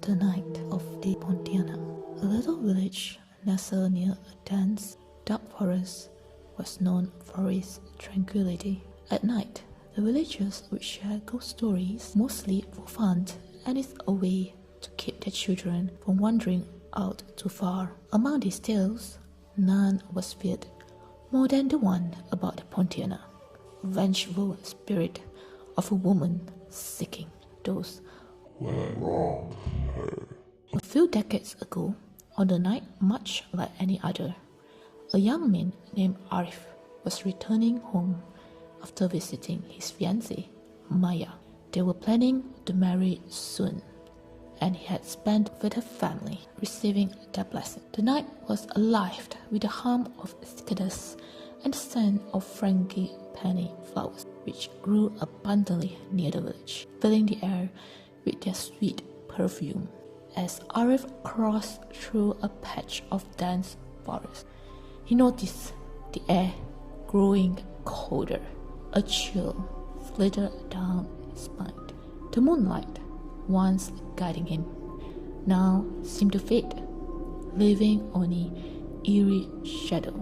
the night of the Pontianak. A little village nestled near a dense, dark forest was known for its tranquility. At night, the villagers would share ghost stories, mostly for fun, and it's a way to keep their children from wandering out too far. Among these tales, none was feared more than the one about the Pontianak, a vengeful spirit of a woman seeking those who wronged her. A few decades ago, on a night much like any other, a young man named Arif was returning home after visiting his fiancée, Maya. They were planning to marry soon, and he had spent with her family, receiving their blessing. The night was alive with the hum of cicadas and the scent of frangipani flowers, which grew abundantly near the village, filling the air with their sweet perfume. As Arif crossed through a patch of dense forest, he noticed the air growing colder. A chill slithered down his spine. The moonlight, once guiding him, now seemed to fade, leaving only eerie shadow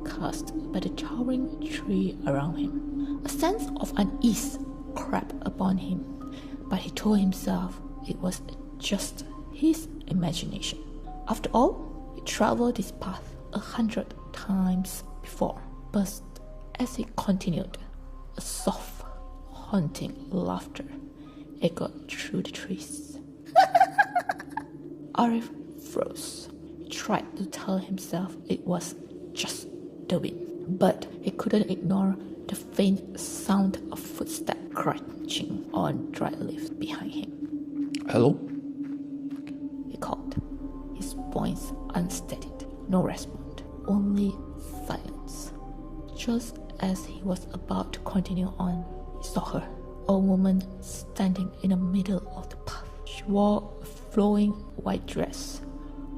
cast by the towering tree around him. A sense of unease crept upon him, but he told himself it was just his imagination. After all, he traveled this path 100 times before. But as he continued, a soft, haunting laughter echoed through the trees. Arif froze. He tried to tell himself it was just the wind, but he couldn't ignore the faint sound of footsteps crunching on dry leaves behind him. Hello? He called, his voice unsteady. No response, only silence. Just as he was about to continue on, he saw her, a woman standing in the middle of the path. She wore a flowing white dress,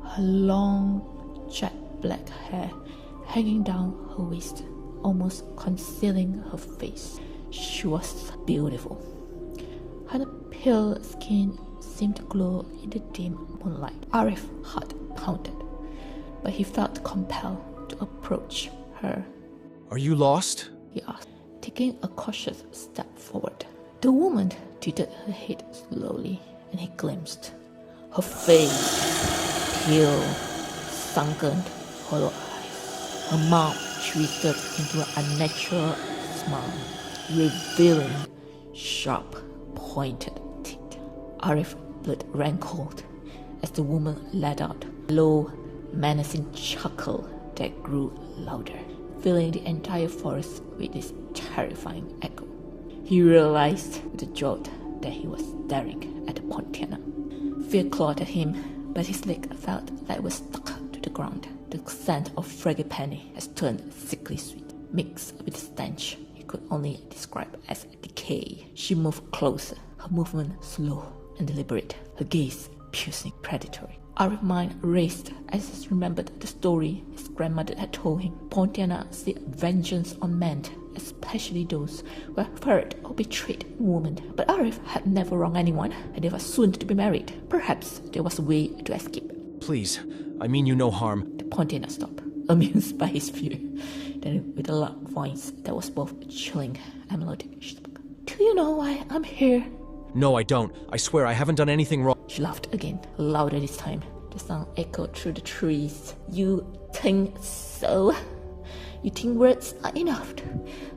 her long jet black hair hanging down her waist, almost concealing her face. She was beautiful. Her pale skin seemed to glow in the dim moonlight. Arif's heart pounded, but he felt compelled to approach her. Are you lost? He asked, taking a cautious step forward. The woman tilted her head slowly, and he glimpsed her face, pale, sunken, hollow eyes. Her mouth twisted into an unnatural smile, revealing sharp, pointed teeth. Arif's blood ran cold as the woman let out a low, menacing chuckle that grew louder, filling the entire forest with its terrifying echo. He realized with a jolt that he was staring at the Pontianak. Fear clawed at him, but his leg felt like it was stuck to the ground. The scent of frangipani has turned sickly sweet, mixed with the stench he could only describe as decay. She moved closer, her movement slow and deliberate, her gaze piercing, predatory. Arif's mind raced as he remembered the story his grandmother had told him. Pontianak seek vengeance on men, especially those who have hurt or betrayed women. But Arif had never wronged anyone, and they were soon to be married. Perhaps there was a way to escape. Please, I mean you no harm. The Pontianak stopped, amused by his fear. Then, with a loud voice that was both chilling and melodic, she spoke. Do you know why I'm here? No, I don't. I swear I haven't done anything wrong. She laughed again, louder this time. The sound echoed through the trees. You think so? You think words are enough?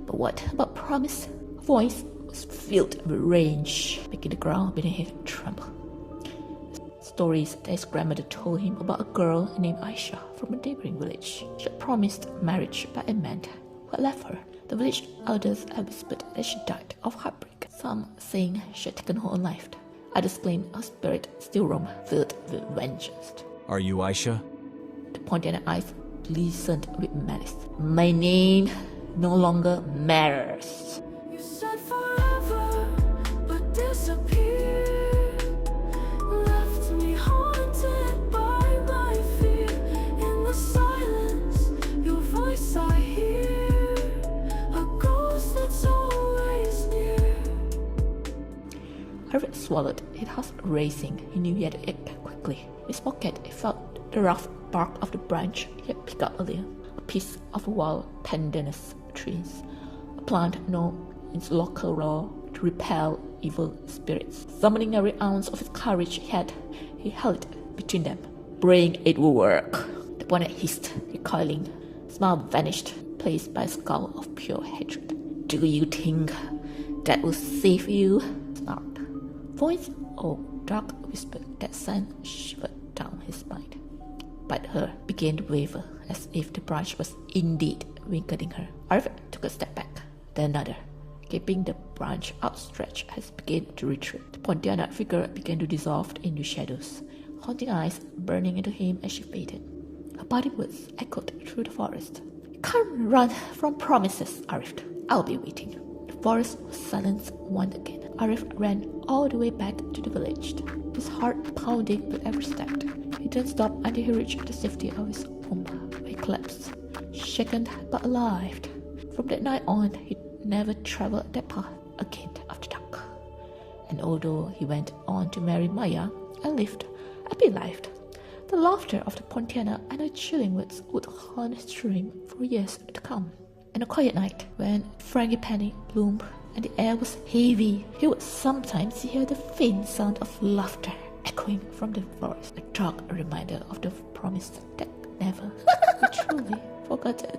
But what about promise? Her voice was filled with rage, making the ground beneath him tremble. Stories that his grandmother told him about a girl named Aisha from a neighboring village. She had promised marriage by a man who had left her. The village elders had whispered that she died of heartbreak, some saying she had taken her own life. Others claimed her spirit still roamed, filled with vengeance. Are you Aisha? The Pontianak eyes glistened with malice. My name no longer matters. You said forever, but disappeared. Left me haunted by my fear. In the silence, your voice I hear. A ghost that's always near. Arif swallowed, his heart racing. He knew he had to act quickly. In his pocket, he felt the rough bark of the branch he had picked up earlier, a piece of wild pandanus trees, a plant known in local lore to repel evil spirits. Summoning every ounce of his courage he held it between them, praying it would work. The bonnet hissed, recoiling. Smile vanished, placed by a scowl of pure hatred. Do you think that will save you? Snarled. Voice of dark whisper that sent shiver down his spine. But her began to waver, as if the branch was indeed winking her. Arif took a step back, then another, keeping the branch outstretched as began to retreat. The Pontianak figure began to dissolve into shadows, haunting eyes burning into him as she faded. Her parting words echoed through the forest. You can't run from promises, Arif. I'll be waiting. The forest was silent once again. Arif ran all the way back to the village, his heart pounding with every step. He didn't stop until he reached the safety of his home, where he collapsed, shaken but alive. From that night on, he never traveled that path again after dark. And although he went on to marry Maya and lived a happy life, the laughter of the Pontianak and her chilling words would haunt his dream for years to come. On a quiet night, when frangipani bloomed and the air was heavy, he would sometimes hear the faint sound of laughter echoing from the forest, a dark reminder of the promise that never be truly forgotten.